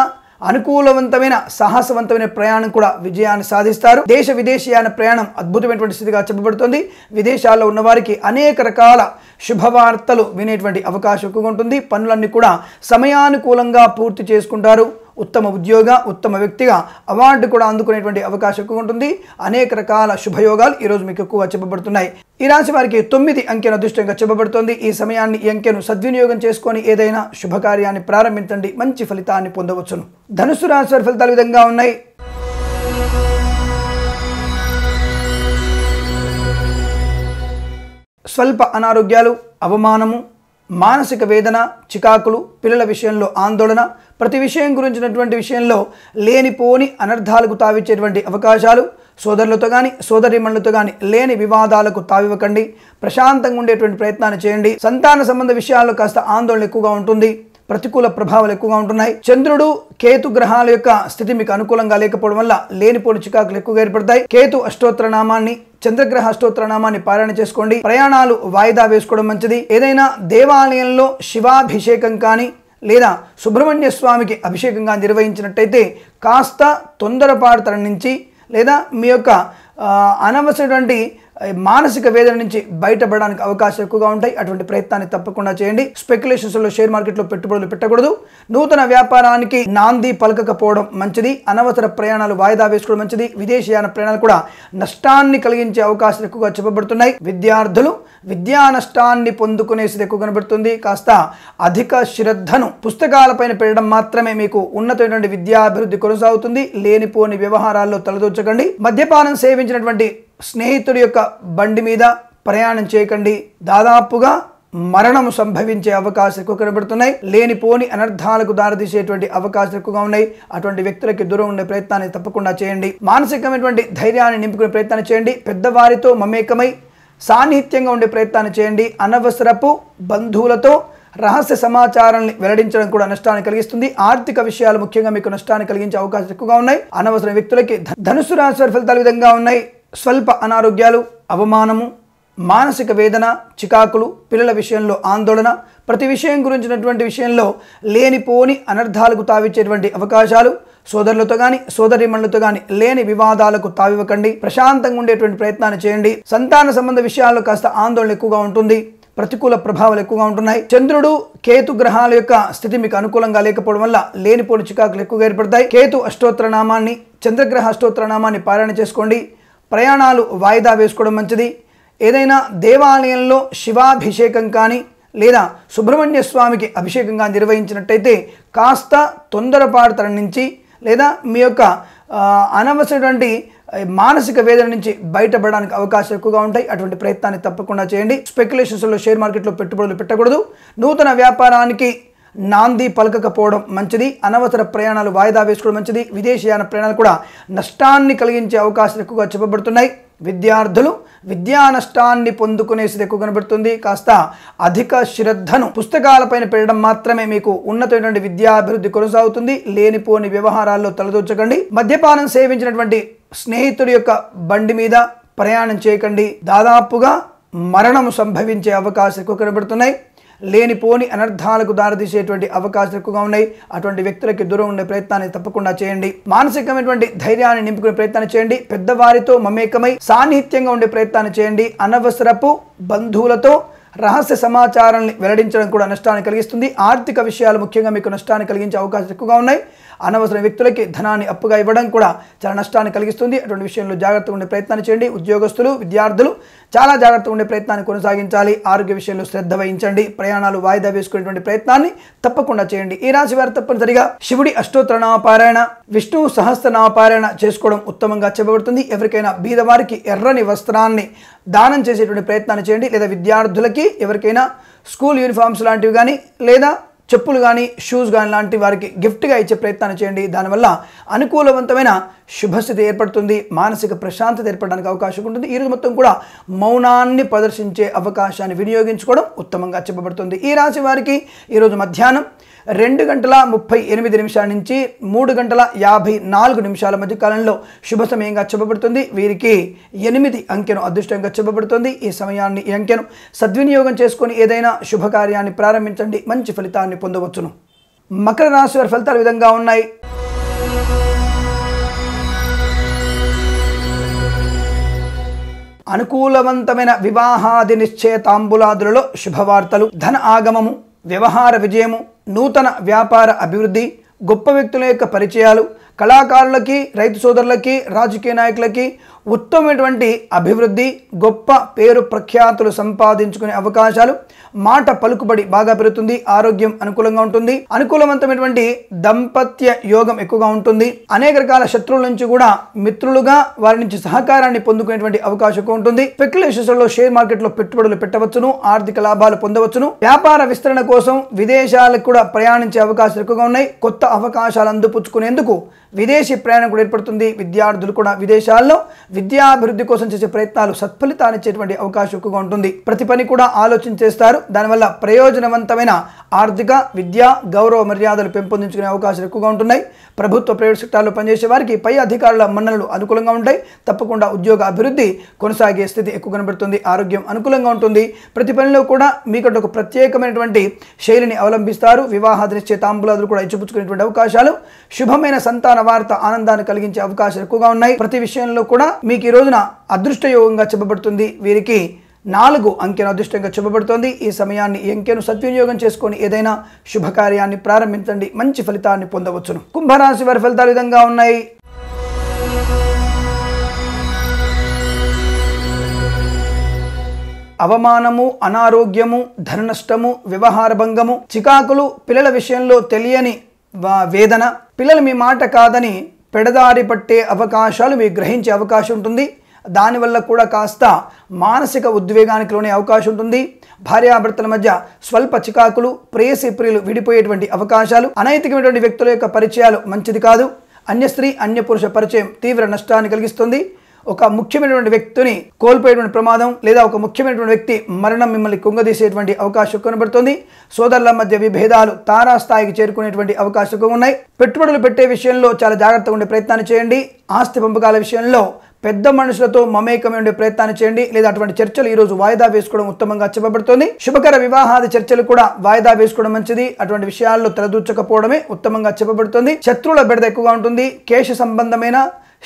S1: అనుకూలవంతమైన సాహసవంతమైన ప్రయాణం కూడా విజయాన్ని సాధిస్తారు. దేశ విదేశీయాన ప్రయాణం అద్భుతమైనటువంటి స్థితిగా చెప్పబడుతుంది. విదేశాల్లో ఉన్న వారికి అనేక రకాల శుభవార్తలు వినేటువంటి అవకాశం ఎక్కువగా ఉంటుంది. పనులన్నీ కూడా సమయానుకూలంగా పూర్తి చేసుకుంటారు. ఉత్తమ ఉద్యోగ, ఉత్తమ వ్యక్తిగా అవార్డు కూడా అందుకునేటువంటి అవకాశం ఎక్కువ ఉంటుంది. అనేక రకాల శుభయోగాలు ఈరోజు మీకు ఎక్కువగా చెప్పబడుతున్నాయి. ఈ రాశి వారికి 9 అంకెను అదృష్టంగా చెప్పబడుతోంది. ఈ సమయాన్ని, ఈ అంకెను సద్వినియోగం చేసుకొని ఏదైనా శుభకార్యాన్ని ప్రారంభించండి. మంచి ఫలితాన్ని పొందవచ్చును. ధనుసు రాశి వారి ఫలితాలు విధంగా ఉన్నాయి. స్వల్ప అనారోగ్యాలు, అవమానము, మానసిక వేదన, చికాకులు, పిల్లల విషయంలో ఆందోళన, ప్రతి విషయం గురించినటువంటి విషయంలో లేనిపోని అనర్థాలకు తావిచ్చేటువంటి అవకాశాలు, సోదరులతో కానీ సోదరీమణులతో కానీ లేని వివాదాలకు తావివ్వకండి. ప్రశాంతంగా ఉండేటువంటి ప్రయత్నాన్ని చేయండి. సంతాన సంబంధ విషయాల్లో కాస్త ఆందోళన ఎక్కువగా ఉంటుంది. ప్రతికూల ప్రభావాలు ఎక్కువగా ఉంటున్నాయి. చంద్రుడు, కేతు గ్రహాల యొక్క స్థితి మీకు అనుకూలంగా లేకపోవడం వల్ల లేనిపోని చికాకులు ఎక్కువగా ఏర్పడతాయి. కేతు అష్టోత్తర నామాన్ని, చంద్రగ్రహ అష్టోత్తర నామాన్ని పారాయణ చేసుకోండి. ప్రయాణాలు వాయిదా వేసుకోవడం మంచిది. ఏదైనా దేవాలయంలో శివాభిషేకం కానీ లేదా సుబ్రహ్మణ్య స్వామికి అభిషేకంగా నిర్వహించినట్టయితే కాస్త తొందరపాటుతనం నుంచి లేదా మీ యొక్క అనవసరమైనటువంటి మానసిక వేదన నుంచి బయటపడడానికి అవకాశాలు ఎక్కువగా ఉంటాయి. అటువంటి ప్రయత్నాన్ని తప్పకుండా చేయండి. స్పెక్యులేషన్స్లో, షేర్ మార్కెట్లో పెట్టుబడులు పెట్టకూడదు. నూతన వ్యాపారానికి నాంది పలకకపోవడం మంచిది. అనవసర ప్రయాణాలు వాయిదా వేసుకోవడం మంచిది. విదేశీయాన ప్రయాణాలు కూడా నష్టాన్ని కలిగించే అవకాశాలు ఎక్కువగా చెప్పబడుతున్నాయి. విద్యార్థులు విద్యా నష్టాన్ని పొందుకునే స్థితి ఎక్కువ కనబడుతుంది. కాస్త అధిక శ్రద్ధను పుస్తకాలపైన పెట్టడం మాత్రమే మీకు ఉన్నతమైనటువంటి విద్యాభివృద్ధి కొనసాగుతుంది. లేనిపోని వ్యవహారాల్లో తలదూర్చకండి. మద్యపానం సేవించినటువంటి స్నేహితుడి యొక్క బండి మీద ప్రయాణం చేయకండి. దాదాపుగా మరణము సంభవించే అవకాశాలు ఎక్కువ కనబడుతున్నాయి. లేనిపోని అనర్థాలకు దారితీసేటువంటి అవకాశాలు ఎక్కువగా ఉన్నాయి. అటువంటి వ్యక్తులకి దూరం ఉండే ప్రయత్నాన్ని తప్పకుండా చేయండి. మానసికమైనటువంటి ధైర్యాన్ని నింపుకునే ప్రయత్నాన్ని చేయండి. పెద్దవారితో మమేకమై సాన్నిహిత్యంగా ఉండే ప్రయత్నాన్ని చేయండి. అనవసరపు బంధువులతో రహస్య సమాచారాన్ని వెల్లడించడం కూడా నష్టాన్ని కలిగిస్తుంది. ఆర్థిక విషయాలు ముఖ్యంగా మీకు నష్టాన్ని కలిగించే అవకాశాలు ఎక్కువగా ఉన్నాయి. అనవసర వ్యక్తులకి ధనుసు రాశి వారి ఫలితాలు విధంగా ఉన్నాయి. స్వల్ప అనారోగ్యాలు, అవమానము, మానసిక వేదన, చికాకులు, పిల్లల విషయంలో ఆందోళన, ప్రతి విషయం గురించినటువంటి విషయంలో లేనిపోని అనర్థాలకు తావిచ్చేటువంటి అవకాశాలు, సోదరులతో కానీ సోదరీమణులతో కానీ లేని వివాదాలకు తావివ్వకండి. ప్రశాంతంగా ఉండేటువంటి ప్రయత్నాన్ని చేయండి. సంతాన సంబంధ విషయాల్లో కాస్త ఆందోళన ఎక్కువగా ఉంటుంది. ప్రతికూల ప్రభావాలు ఎక్కువగా ఉంటున్నాయి. చంద్రుడు కేతు గ్రహాల యొక్క స్థితి మీకు అనుకూలంగా లేకపోవడం వల్ల లేనిపోని చికాకులు ఎక్కువగా ఏర్పడతాయి. కేతు అష్టోత్తర నామాన్ని, చంద్రగ్రహ అష్టోత్తర నామాన్ని పారాయణ చేసుకోండి. ప్రయాణాలు వాయిదా వేసుకోవడం మంచిది. ఏదైనా దేవాలయంలో శివాభిషేకం కానీ లేదా సుబ్రహ్మణ్య స్వామికి అభిషేకంగా నిర్వహించినట్టయితే కాస్త తొందరపాటుతనం నుంచి లేదా మీ యొక్క అనవసరమైన మానసిక వేదన నుంచి బయటపడడానికి అవకాశం ఎక్కువగా ఉంటాయి. అటువంటి ప్రయత్నాన్ని తప్పకుండా చేయండి. స్పెక్యులేషన్స్లో షేర్ మార్కెట్లో పెట్టుబడులు పెట్టకూడదు. నూతన వ్యాపారానికి నాంది పలకకపోవడం మంచిది. అనవసర ప్రయాణాలు వాయిదా వేసుకోవడం మంచిది. విదేశీయాన ప్రయాణాలు కూడా నష్టాన్ని కలిగించే అవకాశాలు ఎక్కువగా చెప్పబడుతున్నాయి. విద్యార్థులు విద్యా నష్టాన్ని పొందుకునేది ఎక్కువ కనబడుతుంది. కాస్త అధిక శ్రద్ధను పుస్తకాలపైన పెట్టడం మాత్రమే మీకు ఉన్నతమైనటువంటి విద్యాభివృద్ధి కొనసాగుతుంది. లేనిపోని వ్యవహారాల్లో తలదూర్చకండి. మద్యపానం సేవించినటువంటి స్నేహితుడి యొక్క బండి మీద ప్రయాణం చేయకండి. దాదాపుగా మరణం సంభవించే అవకాశాలు ఎక్కువ కనబడుతున్నాయి. లేనిపోని అనర్థాలకు దారితీసేటువంటి అవకాశాలు ఎక్కువగా ఉన్నాయి. అటువంటి వ్యక్తులకి దూరం ఉండే ప్రయత్నాన్ని తప్పకుండా చేయండి. మానసికమైనటువంటి ధైర్యాన్ని నింపుకునే ప్రయత్నాన్ని చేయండి. పెద్దవారితో మమేకమై సాన్నిహిత్యంగా ఉండే ప్రయత్నాన్ని చేయండి. అనవసరపు బంధువులతో రహస్య సమాచారాన్ని వెల్లడించడం కూడా నష్టాన్ని కలిగిస్తుంది. ఆర్థిక విషయాలు ముఖ్యంగా మీకు నష్టాన్ని కలిగించే అవకాశాలు ఎక్కువగా ఉన్నాయి. అనవసర వ్యక్తులకి ధనాన్ని అప్పుగా ఇవ్వడం కూడా చాలా నష్టాన్ని కలిగిస్తుంది. అటువంటి విషయంలో జాగ్రత్తగా ఉండే ప్రయత్నాన్ని చేయండి. ఉద్యోగస్తులు విద్యార్థులు చాలా జాగ్రత్తగా ఉండే ప్రయత్నాన్ని కొనసాగించాలి. ఆరోగ్య విషయంలో శ్రద్ధ వహించండి. ప్రయాణాలు వాయిదా వేసుకునేటువంటి ప్రయత్నాన్ని తప్పకుండా చేయండి. ఈ రాశి వారు తప్పనిసరిగా శివుడి అష్టోత్తర నామపారాయణ, విష్ణు సహస్రనామపారాయణ చేసుకోవడం ఉత్తమంగా చెప్పబడుతుంది. ఎవరికైనా బీదవారికి ఎర్రని వస్త్రాన్ని దానం చేసేటువంటి ప్రయత్నాన్ని చేయండి. లేదా విద్యార్థులకి ఎవరికైనా స్కూల్ యూనిఫామ్స్ లాంటివి కానీ లేదా చెప్పులు కానీ షూస్ కానీ లాంటి వారికి గిఫ్ట్గా ఇచ్చే ప్రయత్నాన్ని చేయండి. దానివల్ల అనుకూలవంతమైన శుభస్థితి ఏర్పడుతుంది. మానసిక ప్రశాంతత ఏర్పడడానికి అవకాశం ఉంటుంది. ఈరోజు మొత్తం కూడా మౌనాన్ని ప్రదర్శించే అవకాశాన్ని వినియోగించుకోవడం ఉత్తమంగా చెప్పబడుతుంది. ఈ రాశి వారికి ఈరోజు మధ్యాహ్నం 2:38 నుంచి 3:54 మధ్య కాలంలో శుభ సమయంగా చెప్పబడుతుంది. వీరికి 8 అంకెను అదృష్టంగా చెప్పబడుతుంది. ఈ సమయాన్ని ఈ అంకెను సద్వినియోగం చేసుకొని ఏదైనా శుభకార్యాన్ని ప్రారంభించండి. మంచి ఫలితాన్ని పొందవచ్చును. మకర రాశి వారి ఫలితాలు విధంగా ఉన్నాయి. అనుకూలవంతమైన వివాహాది నిశ్చయ తాంబూలాదులలో శుభవార్తలు, ధన ఆగమము, వ్యవహార విజయము, నూతన వ్యాపార అభివృద్ధి, గొప్ప వ్యక్తుల యొక్క పరిచయాలు, కళాకారులకి, రైతు సోదరులకి, రాజకీయ నాయకులకి ఉత్తమమైనటువంటి అభివృద్ధి, గొప్ప పేరు ప్రఖ్యాతులు సంపాదించుకునే అవకాశాలు, మాట పలుకుబడి బాగా పెరుగుతుంది. ఆరోగ్యం అనుకూలంగా ఉంటుంది. అనుకూలవంతమైనటువంటి దంపత్య యోగం ఎక్కువగా ఉంటుంది. అనేక రకాల శత్రువుల నుంచి కూడా మిత్రులుగా వారి నుంచి సహకారాన్ని పొందుకునేటువంటి అవకాశం ఎక్కువ ఉంటుంది. స్పెక్యులేషన్స్ లో షేర్ మార్కెట్ లో పెట్టుబడులు పెట్టవచ్చును. ఆర్థిక లాభాలు పొందవచ్చును. వ్యాపార విస్తరణ కోసం విదేశాలకు కూడా ప్రయాణించే అవకాశాలు ఎక్కువగా ఉన్నాయి. కొత్త అవకాశాలు అందిపుచ్చుకునేందుకు విదేశీ ప్రయాణం కూడా ఏర్పడుతుంది. విద్యార్థులు కూడా విదేశాల్లో విద్యాభివృద్ధి కోసం చేసే ప్రయత్నాలు సత్ఫలితాన్ని ఇచ్చేటువంటి అవకాశం ఎక్కువగా ఉంటుంది. ప్రతి పని కూడా ఆలోచన చేస్తారు. దానివల్ల ప్రయోజనవంతమైన ఆర్థిక, విద్యా, గౌరవ మర్యాదలు పెంపొందించుకునే అవకాశాలు ఎక్కువగా ఉంటున్నాయి. ప్రభుత్వ ప్రైవేట్ సెక్టార్లో పనిచేసే వారికి పై అధికారుల మన్ననలు అనుకూలంగా ఉంటాయి. తప్పకుండా ఉద్యోగ అభివృద్ధి కొనసాగే స్థితి ఎక్కువ కనబడుతుంది. ఆరోగ్యం అనుకూలంగా ఉంటుంది. ప్రతి పనిలో కూడా మీకంటే ఒక ప్రత్యేకమైనటువంటి శైలిని అవలంబిస్తారు. వివాహాది నిశ్చయ తాంబూలాదులు కూడా ఇచ్చిపుచ్చుకునేటువంటి అవకాశాలు, శుభమైన సంతాన వార్త ఆనందాన్ని కలిగించే అవకాశాలు ఎక్కువగా ఉన్నాయి. ప్రతి విషయంలో కూడా మీకు ఈ రోజున అదృష్టయోగంగా చెప్పబడుతుంది. వీరికి 4 అంకెను అదృష్టంగా చెప్పబడుతోంది. ఈ సమయాన్ని ఈ అంకెను సద్వినియోగం చేసుకొని ఏదైనా శుభకార్యాన్ని ప్రారంభించండి. మంచి ఫలితాన్ని పొందవచ్చును. కుంభరాశి వారి ఫలితాలు విధంగా ఉన్నాయి. అవమానము, అనారోగ్యము, ధన నష్టము, వ్యవహార భంగము, చికాకులు, పిల్లల విషయంలో తెలియని వేదన, పిల్లలు మీ మాట కాదని పెడదారి పట్టే అవకాశాలు మీరు గ్రహించే అవకాశం ఉంటుంది. దానివల్ల కూడా కాస్త మానసిక ఉద్వేగానికి లోనే అవకాశం ఉంటుంది. భార్యాభర్తల మధ్య స్వల్ప చికాకులు, ప్రేయసి ప్రియులు విడిపోయేటువంటి అవకాశాలు, అనైతికమైనటువంటి వ్యక్తుల యొక్క పరిచయాలు మంచిది కాదు. అన్య స్త్రీ, అన్య పురుష పరిచయం తీవ్ర నష్టాన్ని కలిగిస్తుంది. ఒక ముఖ్యమైనటువంటి వ్యక్తిని కోల్పోయేటువంటి ప్రమాదం లేదా ఒక ముఖ్యమైనటువంటి వ్యక్తి మరణం మిమ్మల్ని కుంగదీసేటువంటి అవకాశం కనబడుతుంది. సోదరుల మధ్య విభేదాలు తారాస్థాయికి చేరుకునేటువంటి అవకాశం ఉన్నాయి. పెట్టుబడులు పెట్టే విషయంలో చాలా జాగ్రత్తగా ఉండే ప్రయత్నాన్ని చేయండి. ఆస్తి పంపకాల విషయంలో పెద్ద మనుషులతో మమేకమై ఉండే ప్రయత్నాన్ని చేయండి, లేదా అటువంటి చర్చలు ఈ రోజు వాయిదా వేసుకోవడం ఉత్తమంగా చెప్పబడుతోంది. శుభకర వివాహాది చర్చలు కూడా వాయిదా వేసుకోవడం మంచిది. అటువంటి విషయాల్లో తలదూర్చకపోవడమే ఉత్తమంగా చెప్పబడుతోంది. శత్రువుల బెడద ఎక్కువగా ఉంటుంది. కేశ సంబంధమైన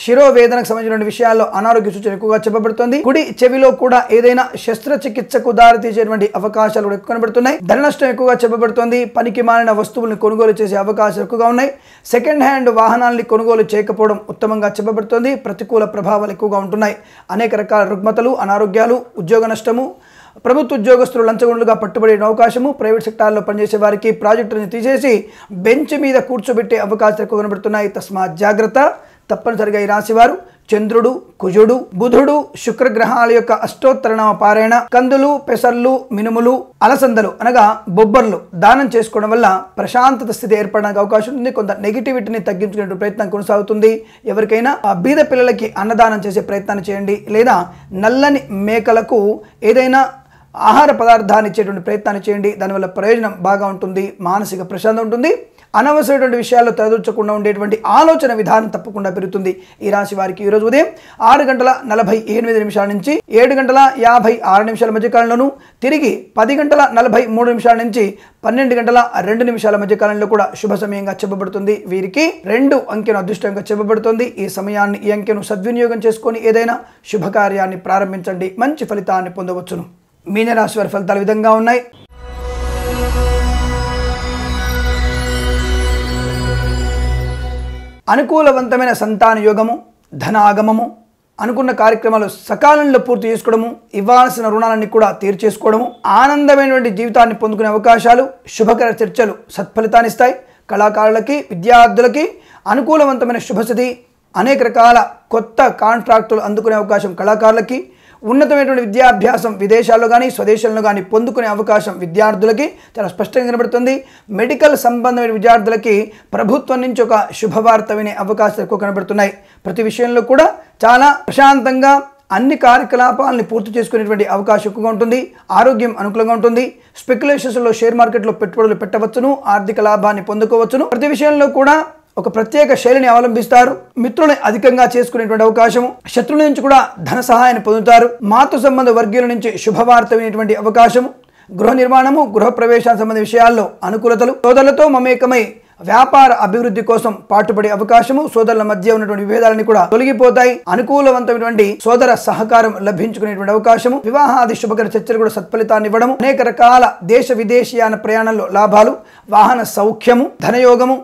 S1: శిరోవేదనకు సంబంధించిన విషయాల్లో అనారోగ్య సూచన ఎక్కువగా చెప్పబడుతుంది. కుడి చెవిలో కూడా ఏదైనా శస్త్రచికిత్సకు దారితీసేటువంటి అవకాశాలు కూడా ఎక్కువ కనబడుతున్నాయి. ధన నష్టం ఎక్కువగా చెప్పబడుతుంది. పనికి మాలిన వస్తువులను కొనుగోలు చేసే అవకాశాలు ఎక్కువగా ఉన్నాయి. సెకండ్ హ్యాండ్ వాహనాలని కొనుగోలు చేయకపోవడం ఉత్తమంగా చెప్పబడుతుంది. ప్రతికూల ప్రభావాలు ఎక్కువగా ఉంటున్నాయి. అనేక రకాల రుగ్మతలు, అనారోగ్యాలు, ఉద్యోగ నష్టము, ప్రభుత్వ ఉద్యోగస్తులు లంచగొండలుగా పట్టుబడే అవకాశము, ప్రైవేట్ సెక్టార్లో పనిచేసే వారికి ప్రాజెక్టులను తీసేసి బెంచ్ మీద కూర్చోబెట్టే అవకాశాలు ఎక్కువ కనబడుతున్నాయి. తస్మాత్ జాగ్రత్త. తప్పనిసరిగా ఈ రాశివారు చంద్రుడు, కుజుడు, బుధుడు, శుక్రగ్రహాల యొక్క అష్టోత్తరనామ పారాయణ, కందులు, పెసర్లు, మినుములు, అలసందలు అనగా బొబ్బర్లు దానం చేసుకోవడం వల్ల ప్రశాంతత స్థితి ఏర్పడడానికి అవకాశం ఉంది. కొంత నెగిటివిటీని తగ్గించుకునే ప్రయత్నం కొనసాగుతుంది. ఎవరికైనా బీద పిల్లలకి అన్నదానం చేసే ప్రయత్నాన్ని చేయండి, లేదా నల్లని మేకలకు ఏదైనా ఆహార పదార్థాన్ని ఇచ్చేటువంటి ప్రయత్నాన్ని చేయండి. దానివల్ల ప్రయోజనం బాగా ఉంటుంది. మానసిక ప్రశాంతత ఉంటుంది. అనవసరమైన విషయాల్లో తలదూర్చకుండా ఉండేటువంటి ఆలోచన విధానం తప్పకుండా పెరుగుతుంది. ఈ రాశి వారికి ఈరోజు ఉదయం 6:48 నుంచి 7:56 మధ్య కాలంలోనూ, తిరిగి 10:43 నుంచి 12:02 మధ్య కాలంలో కూడా శుభ సమయంగా చెప్పబడుతుంది. వీరికి 2 అంకెను అదృష్టంగా చెప్పబడుతుంది. ఈ సమయాన్ని, ఈ అంకెను సద్వినియోగం చేసుకొని ఏదైనా శుభకార్యాన్ని ప్రారంభించండి. మంచి ఫలితాన్ని పొందవచ్చును. మీనరాశి వారి ఫలితాలు విధంగా ఉన్నాయి. అనుకూలవంతమైన సంతాన యోగము, ధనాగమము, అనుకున్న కార్యక్రమాలు సకాలంలో పూర్తి చేసుకోవడము, ఇవ్వాల్సిన రుణాలన్నీ కూడా తీర్చేసుకోవడము, ఆనందమైనటువంటి జీవితాన్ని పొందుకునే అవకాశాలు, శుభకర చర్చలు సత్ఫలితాన్నిస్తాయి. కళాకారులకి, విద్యార్థులకి అనుకూలవంతమైన శుభస్థితి, అనేక రకాల కొత్త కాంట్రాక్టులు అందుకునే అవకాశం కళాకారులకి, ఉన్నతమైనటువంటి విద్యాభ్యాసం విదేశాల్లో కానీ స్వదేశంలో కానీ పొందుకునే అవకాశం విద్యార్థులకి చాలా స్పష్టంగా కనబడుతుంది. మెడికల్ సంబంధమైన విద్యార్థులకి ప్రభుత్వం నుంచి ఒక శుభవార్త వినే అవకాశాలు ఎక్కువ కనబడుతున్నాయి. ప్రతి విషయంలో కూడా చాలా ప్రశాంతంగా అన్ని కార్యకలాపాలని పూర్తి చేసుకునేటువంటి అవకాశం ఎక్కువగా ఉంటుంది. ఆరోగ్యం అనుకూలంగా ఉంటుంది. స్పెక్యులేషన్స్లో షేర్ మార్కెట్లో పెట్టుబడులు పెట్టవచ్చును, ఆర్థిక లాభాన్ని పొందుకోవచ్చును. ప్రతి విషయంలో కూడా ఒక ప్రత్యేక శైలిని అవలంబిస్తారు. మిత్రులను అధికంగా చేసుకునేటువంటి అవకాశము, శత్రువుల నుంచి కూడా ధన సహాయాన్ని పొందుతారు. మాతృ సంబంధ వర్గీయుల నుంచి శుభవార్త వినేటువంటి అవకాశము, గృహ నిర్మాణము, గృహ ప్రవేశానికి సంబంధించిన విషయాల్లో అనుకూలతలు, సోదరులతో మమేకమై వ్యాపార అభివృద్ధి కోసం పాటుపడే అవకాశము, సోదరుల మధ్య ఉన్నటువంటి విభేదాలని కూడా తొలగిపోతాయి. అనుకూలవంతమైనటువంటి సోదర సహకారం లభించుకునేటువంటి అవకాశము, వివాహాది శుభకర చర్చలు కూడా సత్ఫలితాన్ని ఇవ్వడము, అనేక రకాల దేశ విదేశీయాన ప్రయాణంలో లాభాలు, వాహన సౌఖ్యము, ధనయోగము,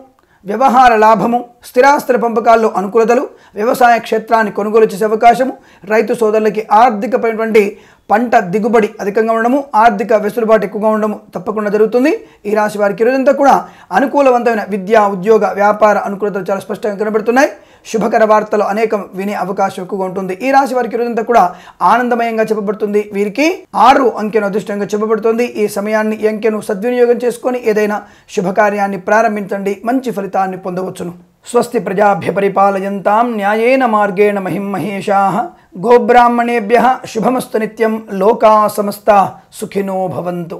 S1: వ్యవహార లాభము, స్థిరాస్తుల పంపకాల్లో అనుకూలతలు, వ్యవసాయ క్షేత్రాన్ని కొనుగోలు చేసే అవకాశము, రైతు సోదరులకి ఆర్థికమైనటువంటి పంట దిగుబడి అధికంగా ఉండడము, ఆర్థిక వెసులుబాటు ఎక్కువగా ఉండడము తప్పకుండా జరుగుతుంది. ఈ రాశి వారికి ఈరోజంతా కూడా అనుకూలవంతమైన విద్యా, ఉద్యోగ, వ్యాపార అనుకూలతలు చాలా స్పష్టంగా కనబడుతున్నాయి. శుభకర వార్తలు అనేకం వినే అవకాశం ఎక్కువగా ఉంటుంది. ఈ రాశి వారికి ఈరోజంతా కూడా ఆనందమయంగా చెప్పబడుతుంది. వీరికి 6 అంకెను అదృష్టంగా చెప్పబడుతుంది. ఈ సమయాన్ని, ఈ అంకెను సద్వినియోగం చేసుకొని ఏదైనా శుభకార్యాన్ని ప్రారంభించండి. మంచి ఫలితాన్ని పొందవచ్చును. స్వస్తి ప్రజాభ్య పరిపాలయంతాం న్యాయేన మార్గేణ మహిం మహేషాః. గోబ్రాహ్మణేభ్యః శుభమస్తు నిత్యం. లోకా సమస్తా సుఖినో భవంతు.